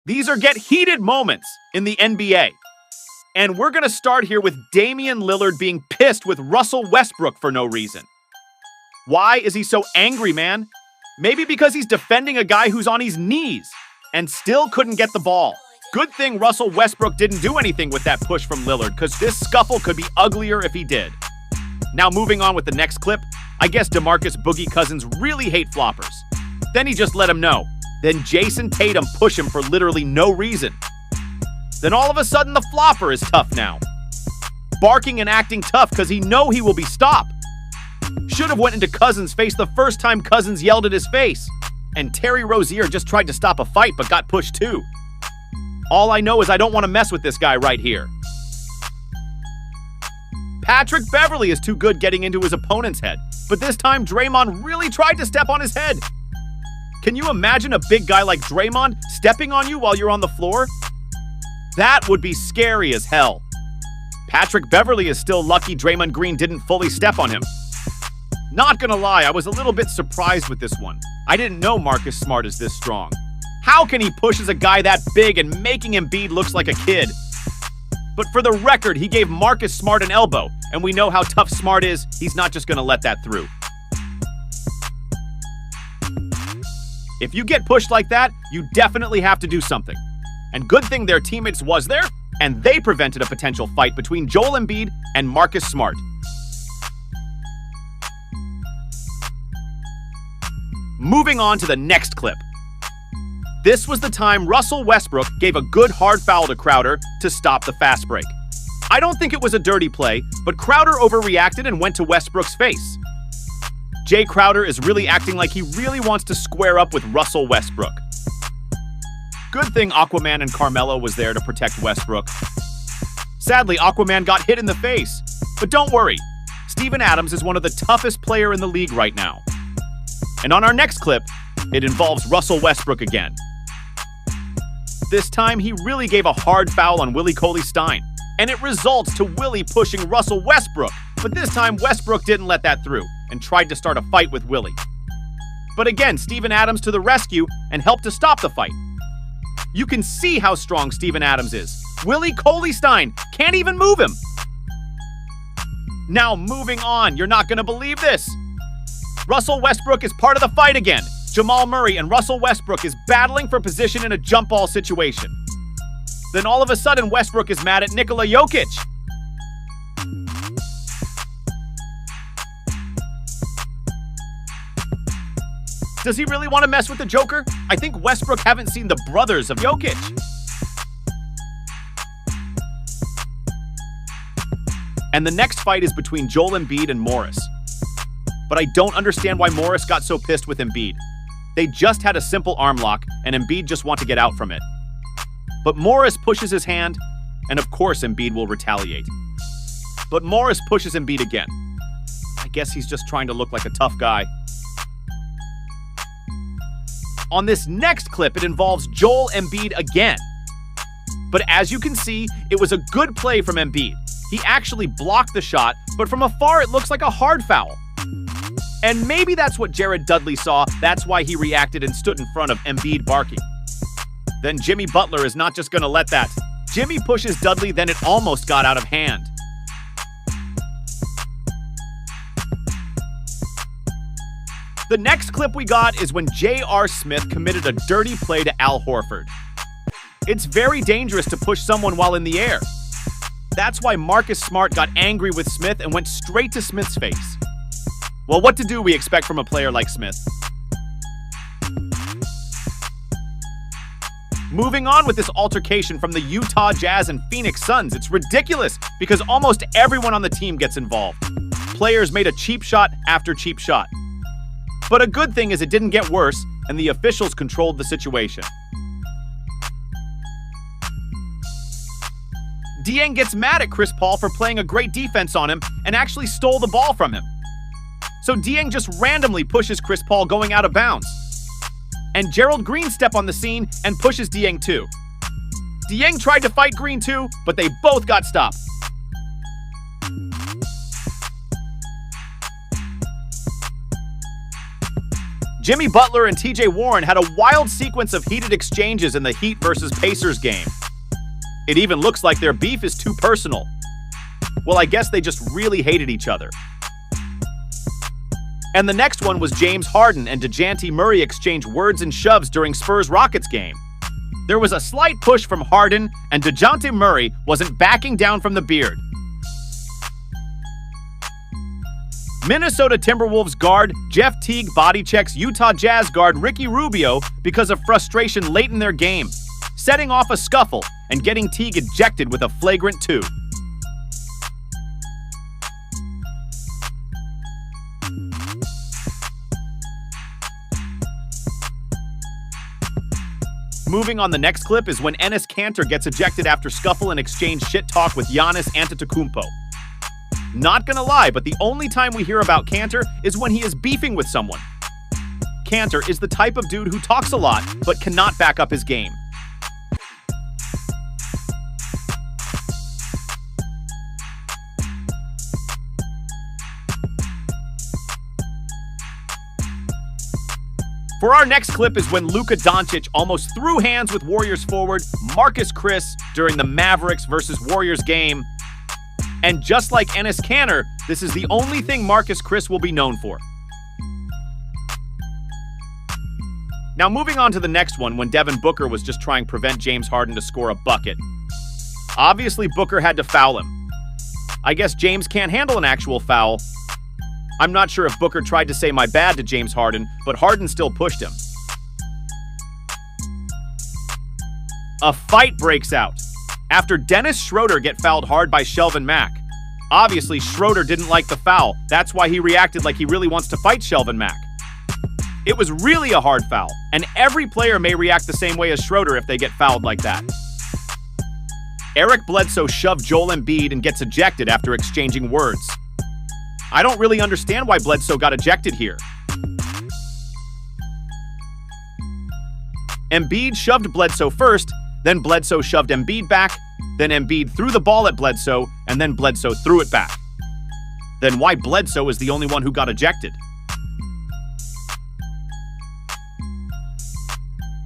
These are get heated moments in the NBA. And we're going to start here with Damian Lillard being pissed with Russell Westbrook for no reason. Why is he so angry, man? Maybe because he's defending a guy who's on his knees and still couldn't get the ball. Good thing Russell Westbrook didn't do anything with that push from Lillard, because this scuffle could be uglier if he did. Now moving on with the next clip, I guess DeMarcus Boogie Cousins really hate floppers. Then he just let him know. Then Jason Tatum push him for literally no reason. Then all of a sudden the flopper is tough now. Barking and acting tough because he know he will be stopped. Should have went into Cousins' face the first time Cousins yelled at his face. And Terry Rozier just tried to stop a fight but got pushed too. All I know is I don't want to mess with this guy right here. Patrick Beverley is too good getting into his opponent's head, but this time Draymond really tried to step on his head. Can you imagine a big guy like Draymond stepping on you while you're on the floor? That would be scary as hell. Patrick Beverley is still lucky Draymond Green didn't fully step on him. Not gonna lie, I was a little bit surprised with this one. I didn't know Marcus Smart is this strong. How can he push as a guy that big and making Embiid looks like a kid? But for the record, he gave Marcus Smart an elbow, and we know how tough Smart is. He's not just gonna let that through. If you get pushed like that, you definitely have to do something. And good thing their teammates was there, and they prevented a potential fight between Joel Embiid and Marcus Smart. Moving on to the next clip. This was the time Russell Westbrook gave a good hard foul to Crowder to stop the fast break. I don't think it was a dirty play, but Crowder overreacted and went to Westbrook's face. Jay Crowder is really acting like he really wants to square up with Russell Westbrook. Good thing Aquaman and Carmelo was there to protect Westbrook. Sadly, Aquaman got hit in the face. But don't worry, Steven Adams is one of the toughest players in the league right now. And on our next clip, it involves Russell Westbrook again. This time, he really gave a hard foul on Willie Cauley-Stein, and it results to Willie pushing Russell Westbrook. But this time, Westbrook didn't let that through and tried to start a fight with Willie. But again, Steven Adams to the rescue and helped to stop the fight. You can see how strong Steven Adams is. Willie Cauley-Stein can't even move him. Now moving on, you're not going to believe this. Russell Westbrook is part of the fight again. Jamal Murray and Russell Westbrook is battling for position in a jump ball situation. Then all of a sudden, Westbrook is mad at Nikola Jokic. Does he really want to mess with the Joker? I think Westbrook haven't seen the brothers of Jokic. And the next fight is between Joel Embiid and Morris. But I don't understand why Morris got so pissed with Embiid. They just had a simple arm lock, and Embiid just wants to get out from it. But Morris pushes his hand, and of course Embiid will retaliate. But Morris pushes Embiid again. I guess he's just trying to look like a tough guy. On this next clip, it involves Joel Embiid again. But as you can see, it was a good play from Embiid. He actually blocked the shot, but from afar it looks like a hard foul. And maybe that's what Jared Dudley saw, that's why he reacted and stood in front of Embiid barking. Then Jimmy Butler is not just going to let that. Jimmy pushes Dudley, then it almost got out of hand. The next clip we got is when J.R. Smith committed a dirty play to Al Horford. It's very dangerous to push someone while in the air. That's why Marcus Smart got angry with Smith and went straight to Smith's face. Well, what to do we expect from a player like Smith? Moving on with this altercation from the Utah Jazz and Phoenix Suns, it's ridiculous because almost everyone on the team gets involved. Players made a cheap shot after cheap shot. But a good thing is it didn't get worse, and the officials controlled the situation. Dieng gets mad at Chris Paul for playing a great defense on him and actually stole the ball from him. So Dieng just randomly pushes Chris Paul going out of bounds. And Gerald Green step on the scene and pushes Dieng too. Dieng tried to fight Green too, but they both got stopped. Jimmy Butler and TJ Warren had a wild sequence of heated exchanges in the Heat versus Pacers game. It even looks like their beef is too personal. Well, I guess they just really hated each other. And the next one was James Harden and DeJounte Murray exchange words and shoves during Spurs-Rockets game. There was a slight push from Harden, and DeJounte Murray wasn't backing down from the beard. Minnesota Timberwolves guard Jeff Teague body checks Utah Jazz guard Ricky Rubio because of frustration late in their game, setting off a scuffle and getting Teague ejected with a flagrant 2. Moving on, the next clip is when Enes Kanter gets ejected after scuffle and exchange shit talk with Giannis Antetokounmpo. Not gonna lie, but the only time we hear about Kanter is when he is beefing with someone. Kanter is the type of dude who talks a lot, but cannot back up his game. For our next clip is when Luka Doncic almost threw hands with Warriors forward Marcus Chris during the Mavericks versus Warriors game. And just like Enes Kanter, this is the only thing Marcus Chris will be known for. Now moving on to the next one, when Devin Booker was just trying to prevent James Harden to score a bucket. Obviously, Booker had to foul him. I guess James can't handle an actual foul. I'm not sure if Booker tried to say my bad to James Harden, but Harden still pushed him. A fight breaks out after Dennis Schroeder get fouled hard by Shelvin Mack. Obviously, Schroeder didn't like the foul. That's why he reacted like he really wants to fight Shelvin Mack. It was really a hard foul, and every player may react the same way as Schroeder if they get fouled like that. Eric Bledsoe shoved Joel Embiid and gets ejected after exchanging words. I don't really understand why Bledsoe got ejected here. Embiid shoved Bledsoe first, then Bledsoe shoved Embiid back, then Embiid threw the ball at Bledsoe, and then Bledsoe threw it back. Then why Bledsoe is the only one who got ejected?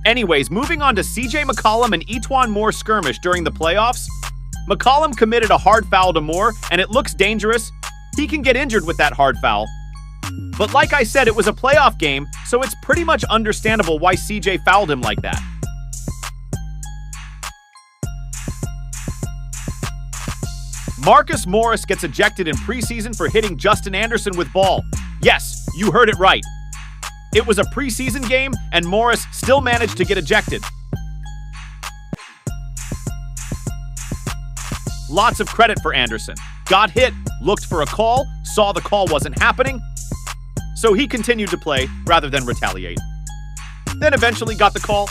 Anyways, moving on to CJ McCollum and E'Twaun Moore skirmish during the playoffs. McCollum committed a hard foul to Moore, and it looks dangerous. He can get injured with that hard foul. But like I said, it was a playoff game, so it's pretty much understandable why CJ fouled him like that. Marcus Morris gets ejected in preseason for hitting Justin Anderson with ball. Yes, you heard it right. It was a preseason game, and Morris still managed to get ejected. Lots of credit for Anderson. Got hit, looked for a call, saw the call wasn't happening, so he continued to play rather than retaliate. Then eventually got the call.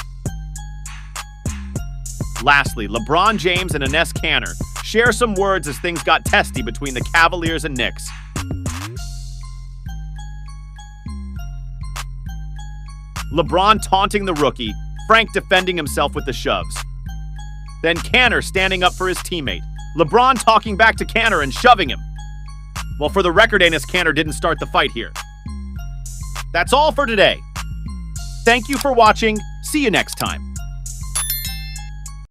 Lastly, LeBron James and Enes Kanter share some words as things got testy between the Cavaliers and Knicks. LeBron taunting the rookie, Frank defending himself with the shoves. Then Kanter standing up for his teammate. LeBron talking back to Kanter and shoving him. Well, for the record, Enes Kanter didn't start the fight here. That's all for today. Thank you for watching. See you next time.